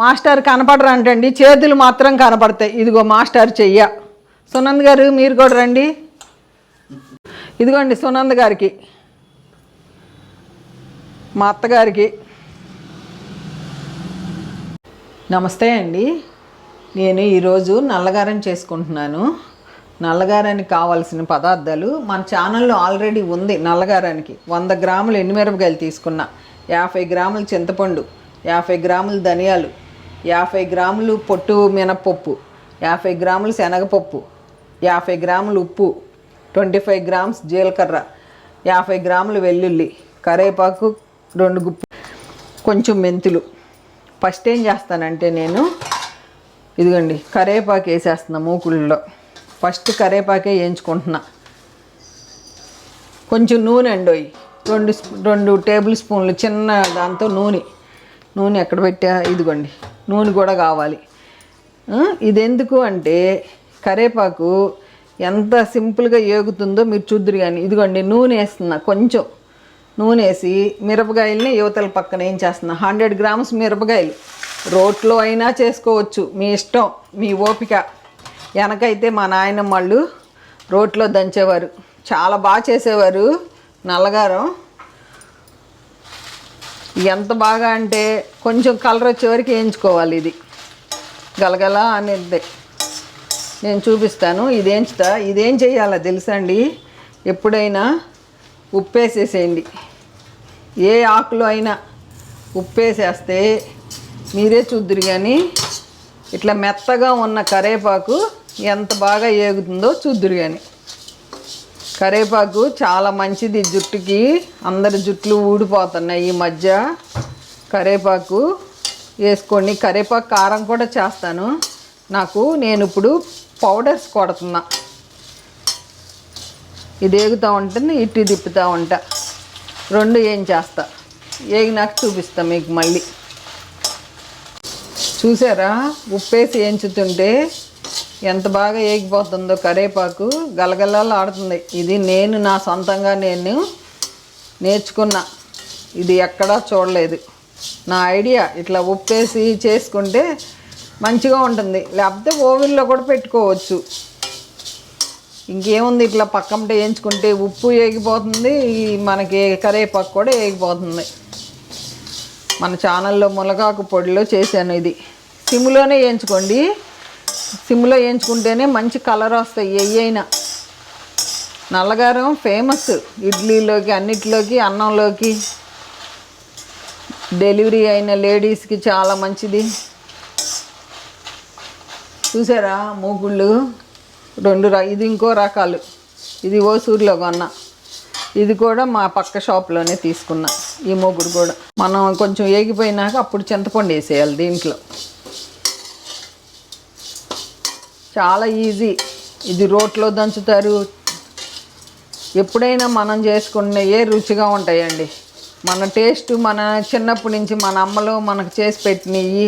Master కనపడరు అంటండి, చేతులు మాత్రం కనపడతాయి. ఇదిగో మాస్టర్ చెయ్య. సునంద్ గారు మీరు కూడా రండి. ఇదిగోండి సునంద్ గారికి, మా అత్తగారికి నమస్తే అండి. నేను ఈరోజు నల్లగారం చేసుకుంటున్నాను. నల్లగారానికి కావాల్సిన పదార్థాలు మన ఛానల్లో ఆల్రెడీ ఉంది. నల్లగారానికి 100 గ్రాములు ఎండుమిరపకాయలు తీసుకున్నా, 50 గ్రాములు చింతపండు, 50 గ్రాములు ధనియాలు, 50 గ్రాములు పొట్టు మినప్పప్పు, 50 గ్రాములు శనగపప్పు, 50 గ్రాములు ఉప్పు, 25 గ్రామ్స్ జీలకర్ర, 50 గ్రాములు వెల్లుల్లి, కరివేపాకు 2 గుప్పు, కొంచెం మెంతులు. ఫస్ట్ ఏం చేస్తానంటే నేను ఇదిగోండి కరివేపాకు వేసేస్తున్నా మూకుళ్ళలో. ఫస్ట్ కరివేపాకే వేయించుకుంటున్నా. కొంచెం నూనె అండి, 2 టేబుల్ స్పూన్లు చిన్న దాంతో నూనె ఎక్కడ పెట్టా, ఇదిగోండి నూనె కూడా కావాలి. ఇది ఎందుకు అంటే కరివేపాకు ఎంత సింపుల్గా ఏగుతుందో మీరు చూద్దరు. కానీ ఇదిగోండి నూనె వేస్తున్నా. కొంచెం నూనె వేసి మిరపకాయలని యువతల పక్కన ఏం చేస్తున్నా, 100 గ్రామ్స్ మిరపకాయలు. రోట్లో అయినా చేసుకోవచ్చు, మీ ఇష్టం, మీ ఓపిక. వెనకైతే మా నాయనమ్మ వాళ్ళు రోట్లో దంచేవారు, చాలా బాగా చేసేవారు నల్లగారం. ఎంత బాగా అంటే కొంచెం కలర్ వచ్చే వరకు వేయించుకోవాలి. ఇది గలగల అనేది నేను చూపిస్తాను. ఇదేం చేయాలో తెలుసా అండి? ఎప్పుడైనా ఉప్పేసేసేయండి. ఏ ఆకులో అయినా ఉప్పేసేస్తే మీరే చూద్దురు. కానీ ఇట్లా మెత్తగా ఉన్న కరివేపాకు ఎంత బాగా ఏగుతుందో చూద్దురు. కానీ కరివేపాకు చాలా మంచిది జుట్టుకి. అందరి జుట్లు ఊడిపోతున్నాయి ఈ మధ్య. కరివేపాకు వేసుకోండి. కరివేపాకు కారం కూడా చేస్తాను. నేను ఇప్పుడు పౌడర్స్ కొడుతున్నా. ఇది ఏగుతూ ఉంటుంది, ఇటు తిప్పుతూ ఉంటా. 2 ఏం చేస్తా, ఏగినాక చూపిస్తా మీకు మళ్ళీ. చూసారా ఉప్పేసి వేయించుతుంటే ఎంత బాగా ఏగిపోతుందో కరివేపాకు, గలగలాలు ఆడుతుంది. ఇది నా సొంతంగా నేర్చుకున్నా. ఇది ఎక్కడా చూడలేదు. నా ఐడియా ఇట్లా ఉప్పేసి చేసుకుంటే మంచిగా ఉంటుంది. లేకపోతే ఓవెన్లో కూడా పెట్టుకోవచ్చు. ఇంకేముంది, ఇట్లా పక్కంటే వేయించుకుంటే ఉప్పు ఏగిపోతుంది, మనకి కరివేపాకు కూడా ఏగిపోతుంది. మన ఛానల్లో మునగాకు పొడిలో చేశాను. ఇది సిమ్లోనే వేయించుకోండి. సిమ్లో వేయించుకుంటేనే మంచి కలర్ వస్తాయి. అయినా నల్లగారం ఫేమస్ ఇడ్లీలోకి, అన్నిటిలోకి, అన్నంలోకి. డెలివరీ అయిన లేడీస్కి చాలా మంచిది. చూసారా మూగుళ్ళు 2 ఇది ఇంకో రకాలు. ఇది ఓసూరులో కొన్నా. ఇది కూడా మా పక్క షాప్లోనే తీసుకున్నా. ఈ మూగుడు కూడా మనం కొంచెం ఏగిపోయినాక అప్పుడు చింతపండు వేసేయాలి దీంట్లో. చాలా ఈజీ. ఇది రోట్లో దంచుతారు. ఎప్పుడైనా మనం చేసుకునేవే రుచిగా ఉంటాయండి. మన టేస్ట్, మన చిన్నప్పటి నుంచి మన అమ్మలు మనకు చేసి పెట్టినవి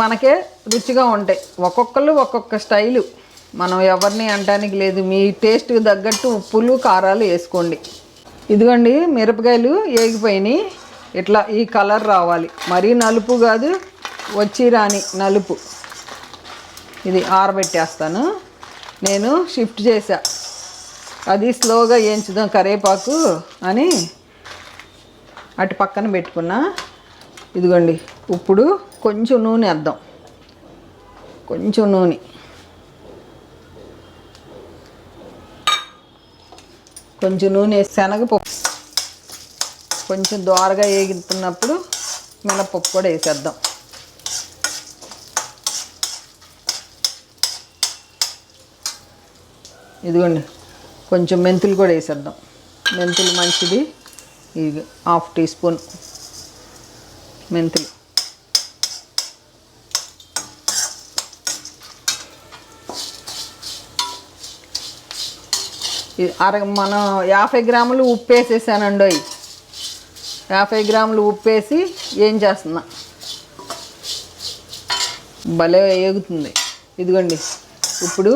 మనకే రుచిగా ఉంటాయి. ఒక్కొక్కరు ఒక్కొక్క స్టైలు. మనం ఎవరిని అనడానికి లేదు. మీ టేస్ట్కి తగ్గట్టు ఉప్పులు కారాలు వేసుకోండి. ఇదిగోండి మిరపకాయలు ఏగిపోయినాయి. ఇట్లా ఈ కలర్ రావాలి. మరీ నలుపు కాదు, వచ్చి రాని నలుపు. ఇది ఆరబెట్టేస్తాను. నేను షిఫ్ట్ చేసా. అది స్లోగా వేయించుదాం కరివేపాకు అని అటు పక్కన పెట్టుకున్నా. ఇదిగోండి ఇప్పుడు కొంచెం నూనె వేద్దాం. కొంచెం నూనె, శనగపప్పు కొంచెం దోరగా వేగుతున్నప్పుడు మినపప్పు కూడా వేసేద్దాం. ఇదిగోండి కొంచెం మెంతులు కూడా వేసేద్దాం. మెంతులు మంచిది. ఇది 1/2 టీ స్పూన్ మెంతులు. మనం 50 గ్రాములు ఉప్పు వేసేసానండి. 50 గ్రాములు ఉప్పు వేసి ఏం చేస్తున్నా, భలే ఏగుతుంది. ఇదిగోండి ఇప్పుడు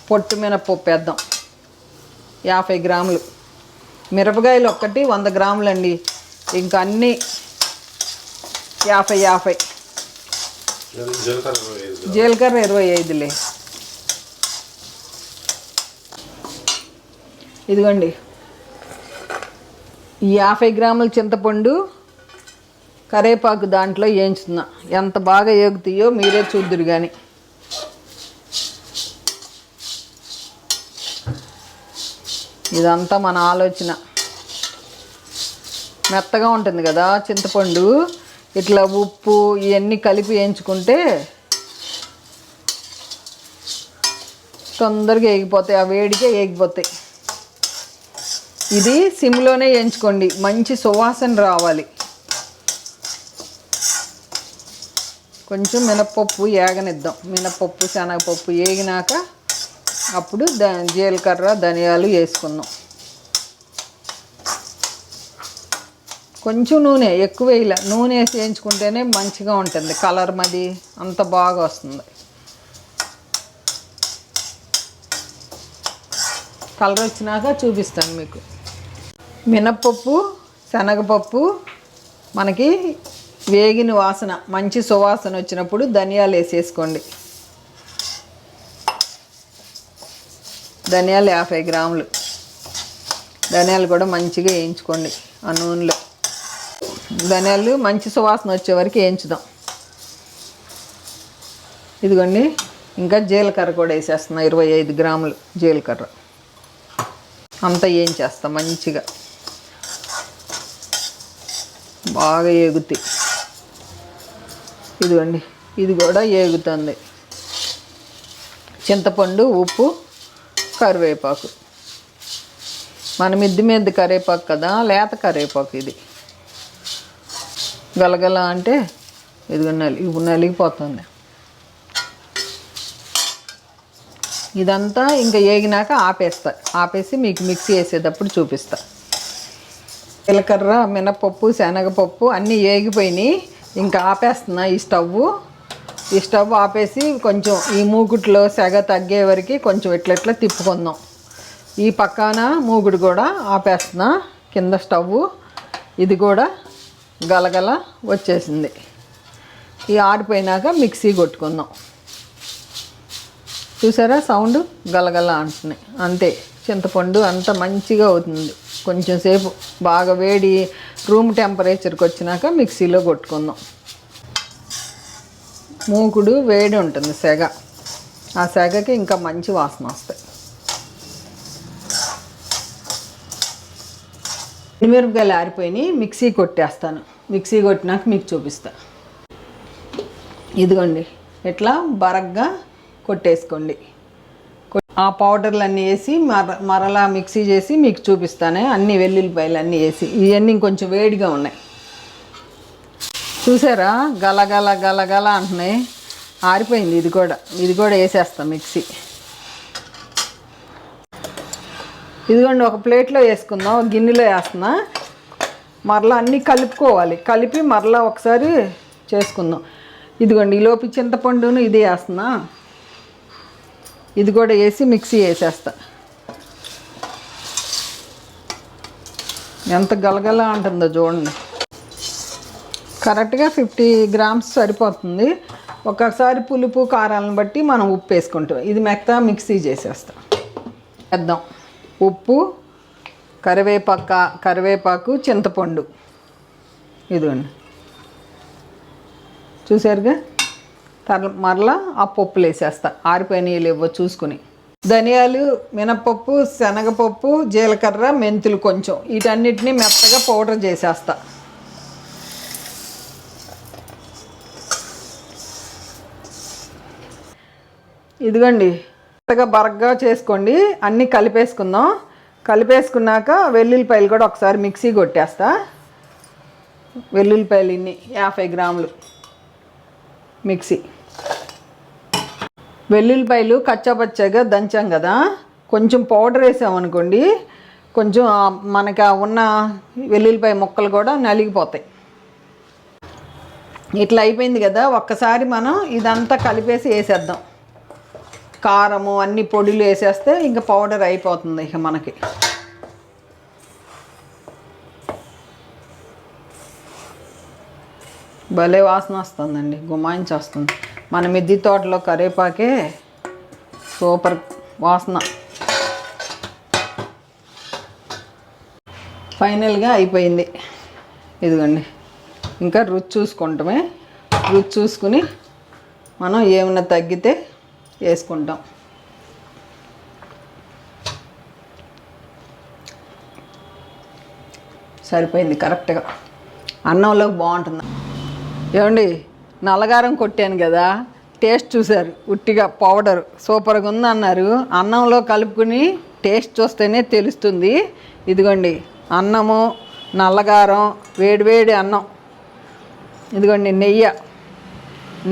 పొట్టు మినప్పప్పు వేద్దాం. 50 గ్రాములు. మిరపకాయలు ఒక్కటి 100 గ్రాములు అండి. ఇంకా అన్నీ 50 జీలకర్ర 25లే. ఇదిగోండి ఈ 50 గ్రాముల చింతపండు కరేపాకు దాంట్లో వేయించుతున్నా. ఎంత బాగా ఏగుతాయో మీరే చూద్దురు. కానీ ఇదంతా మన ఆలోచన. మెత్తగా ఉంటుంది కదా చింతపండు, ఇట్లా ఉప్పు ఇవన్నీ కలిపి వేయించుకుంటే తొందరగా ఏగిపోతాయి, ఆ వేడికే ఏగిపోతాయి. ఇది సిమ్లోనే వేయించుకోండి, మంచి సువాసన రావాలి. కొంచెం మినప్పప్పు ఏగనిద్దాం. మినప్పప్పు శనగపప్పు ఏగినాక అప్పుడు జీలకర్ర ధనియాలు వేసుకుందాం. కొంచెం నూనె ఎక్కువ వేయాలి. నూనె వేసి వేయించుకుంటేనే మంచిగా ఉంటుంది, కలర్ మది అంత బాగా వస్తుంది. కలర్ వచ్చినాక చూపిస్తాను మీకు. మినప్పప్పు శనగపప్పు మనకి వేగిన వాసన, మంచి సువాసన వచ్చినప్పుడు ధనియాలు వేసేసుకోండి. ధనియాలు 50 గ్రాములు. ధనియాలు కూడా మంచిగా వేయించుకోండి ఆ నూనెలో. ధనియాలు మంచి సువాసన వచ్చే వరకు వేయించుదాం. ఇదిగోండి ఇంకా జీలకర్ర కూడా వేసేస్తున్నా. 25 గ్రాములు జీలకర్ర అంతా వేయించేస్తాం మంచిగా. బాగా ఏగుతాయి. ఇదిగోండి ఇది కూడా ఏగుతుంది. చింతపండు, ఉప్పు, కరివేపాకు. మన మిద్ది మీద కరివేపాకు కదా, లేత కరివేపాకు ఇది. గలగల అంటే ఇదిగో నలిగిపోతుంది. ఇదంతా ఇంకా ఏగినాక ఆపేసి మీకు మిక్సీ వేసేటప్పుడు చూపిస్తా. జీలకర్ర, మినపప్పు, శనగపప్పు అన్నీ ఏగిపోయినాయి. ఇంకా ఆపేస్తున్నా ఈ స్టవ్ ఆపేసి కొంచెం ఈ మూకుట్లో సెగ తగ్గే వరకు కొంచెం ఇట్లా తిప్పుకుందాం. ఈ పక్కన మూగుడు కూడా ఆపేస్తున్నా. కింద స్టవ్ ఇది కూడా గలగల వచ్చేసింది. ఈ ఆరిపోయినాక మిక్సీ కొట్టుకుందాం. చూసారా సౌండ్ గలగల అంటున్నాయి. అంతే, చింతపండు అంత మంచిగా అవుతుంది. కొంచెం సేపు బాగా వేడి రూమ్ టెంపరేచర్కి వచ్చినాక మిక్సీలో కొట్టుకుందాం. మూకుడు వేడి ఉంటుంది, సెగ. ఆ సెగకి ఇంకా మంచి వాసన వస్తాయి. మిరపకాయలు ఆరిపోయినాయి, మిక్సీ కొట్టేస్తాను. మిక్సీ కొట్టినాక మీకు చూపిస్తా. ఇదిగోండి ఇట్లా బరగ్గా కొట్టేసుకోండి. ఆ పౌడర్లు అన్నీ వేసి మరలా మిక్సీ చేసి మీకు చూపిస్తానే. అన్ని వెల్లుల్లిపాయలు అన్నీ వేసి, ఇవన్నీ ఇంకొంచెం వేడిగా ఉన్నాయి. చూసారా గలగల గలగల అంటున్నాయి. ఆరిపోయింది. ఇది కూడా వేసేస్తాం మిక్సీ. ఇదిగోండి ఒక ప్లేట్లో వేసుకుందాం, ఒక గిన్నెలో వేస్తున్నా. మరలా అన్నీ కలుపుకోవాలి. కలిపి మరలా ఒకసారి చేసుకుందాం. ఇదిగోండి ఈలోపు చింతపండును ఇది వేస్తున్నా. ఇది కూడా వేసి మిక్సీ వేసేస్తా. ఎంత గలగల అంటుందో చూడండి. కరెక్ట్గా 50 గ్రామ్స్ సరిపోతుంది. ఒక్కసారి పులుపు కారాలను బట్టి మనం ఉప్పు వేసుకుంటాం. ఇది మెత్తగా మిక్సీ చేసేస్తాం. వేద్దాం ఉప్పు, కరివేపాకు, చింతపండు. ఇదిగోండి చూసారుగా. మరలా ఆ పప్పులు వేసేస్తా. ఆరిపోయినవి లేవో చూసుకుని. ధనియాలు, మినపప్పు, శనగపప్పు, జీలకర్ర, మెంతులు కొంచెం, వీటన్నిటిని మెత్తగా పౌడర్ చేసేస్తా. ఇదిగోండి మెత్తగా బరగ్గా చేసుకోండి. అన్నీ కలిపేసుకుందాం. కలిపేసుకున్నాక వెల్లుల్లిపాయలు కూడా ఒకసారి మిక్సీ కొట్టేస్తా. వెల్లుల్లిపాయలు ఇన్ని 50 గ్రాములు మిక్సీ. వెల్లుల్లిపాయలు కచ్చాపచ్చాగా దంచాం కదా, కొంచెం పౌడర్ వేసామనుకోండి కొంచెం మనకి ఉన్న వెల్లుల్లిపాయ ముక్కలు కూడా నలిగిపోతాయి. ఇట్లా అయిపోయింది కదా, ఒక్కసారి మనం ఇదంతా కలిపేసి వేసేద్దాం. కారము అన్ని పొడులు వేసేస్తే ఇంకా పౌడర్ అయిపోతుంది. ఇక మనకి భలే వాసన వస్తుందండి, గుమాయించి వస్తుంది. మన మిద్దె తోటలో కరివేపాకే సూపర్ వాసన. ఫైనల్గా అయిపోయింది. ఇదిగోండి, ఇంకా రుచి చూసుకుంటామే. రుచి చూసుకుని మనం ఏమైనా తగ్గితే వేసుకుంటాం. సరిపోయింది కరెక్ట్గా. అన్నంలోకి బాగుంటుంది. ఏమండి, నల్లగారం కొట్టాను కదా, టేస్ట్ చూశారు. ఉట్టిగా పౌడర్ సూపర్గా ఉంది అన్నారు. అన్నంలో కలుపుకుని టేస్ట్ చూస్తేనే తెలుస్తుంది. ఇదిగోండి అన్నము, నల్లగారం, వేడివేడి అన్నం. ఇదిగోండి నెయ్యి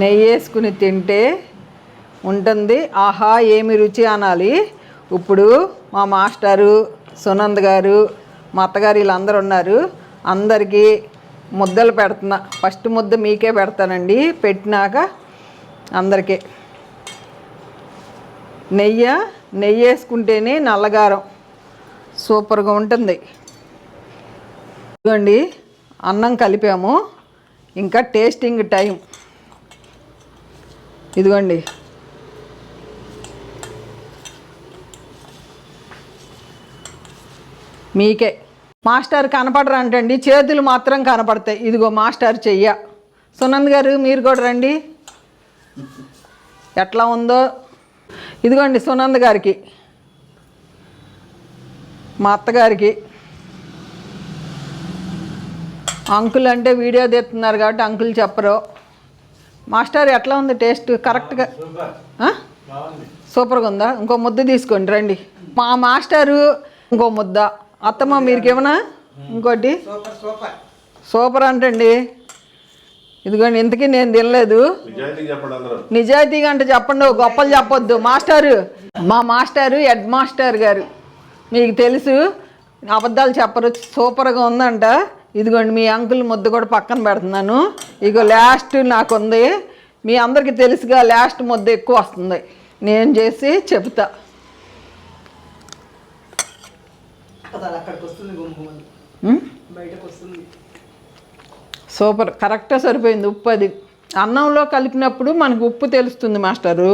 వేసుకుని తింటే ఉంటుంది. ఆహా ఏమి రుచి అనాలి. ఇప్పుడు మా మాస్టరు సునంద్ గారు, మా అత్తగారు వీళ్ళందరూ ఉన్నారు. అందరికీ ముద్దలు పెడుతున్నా. ఫస్ట్ ముద్ద మీకే పెడతానండి. పెట్టినాక అందరికీ నెయ్యి వేసుకుంటేనే నల్లగారం సూపర్గా ఉంటుంది. ఇదిగోండి అన్నం కలిపాము, ఇంకా టేస్టింగ్ టైం. ఇదిగోండి మీకే. మాస్టర్ కనపడరా అంటండి, చేతులు మాత్రం కనపడతాయి. ఇదిగో మాస్టర్ చెయ్య. సునంద్ గారు మీరు కూడా రండి, ఎట్లా ఉందో. ఇదిగోండి సునంద్ గారికి, మా అత్తగారికి. అంకుల్ అంటే వీడియో తీస్తున్నారు కాబట్టి అంకుల్ చెప్పరు. మాస్టర్ ఎట్లా ఉంది టేస్ట్? కరెక్ట్గా సూపర్గా ఉందా? ఇంకో ముద్ద తీసుకోండి రండి. మా మాస్టరు ఇంకో ముద్ద. అత్తమ్మ మీరుకేమన్నా ఇంకోటి? సూపర్ అంటండి. ఇదిగోండి ఇంతకీ నేను తినలేదు. నిజాయితీగా అంటే చెప్పండి, గొప్పలు చెప్పొద్దు. మాస్టారు, మా మాస్టారు హెడ్ మాస్టర్ గారు, మీకు తెలుసు అబద్ధాలు చెప్పరు. సూపర్గా ఉందంట. ఇదిగోండి మీ అంకుల్ ముద్ద కూడా పక్కన పెడుతున్నాను. ఇగో లాస్ట్ నాకు ఉంది. మీ అందరికీ తెలుసుగా లాస్ట్ ముద్ద ఎక్కువ వస్తుంది. నేను చేసి చెబుతా. సూపర్, కరెక్ట్గా సరిపోయింది. ఉప్పు అది అన్నంలో కలిపినప్పుడు మనకు ఉప్పు తెలుస్తుంది మాస్టరు.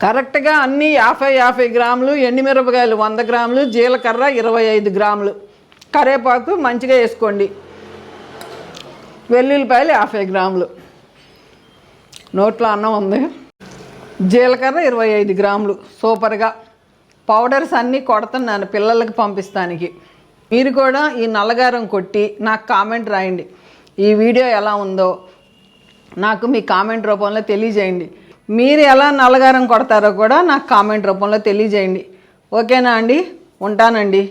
కరెక్ట్గా అన్నీ 50 గ్రాములు, ఎండుమిరపకాయలు 100 గ్రాములు, జీలకర్ర 25 గ్రాములు, కరివేపాకు మంచిగా వేసుకోండి, వెల్లుల్లిపాయలు 50 గ్రాములు. నోట్లో అన్నం ఉంది. జీలకర్ర 25 గ్రాములు. సూపర్గా పౌడర్స్ అన్నీ కొడుతున్నాను పిల్లలకి పంపిస్తానికి. మీరు కూడా ఈ నల్లగారం కొట్టి నాకు కామెంట్ రాయండి. ఈ వీడియో ఎలా ఉందో నాకు మీ కామెంట్ రూపంలో తెలియజేయండి. మీరు ఎలా నల్లగారం కొడతారో కూడా నాకు కామెంట్ రూపంలో తెలియజేయండి. ఓకేనా అండి? ఉంటానండి.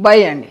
బై అండి.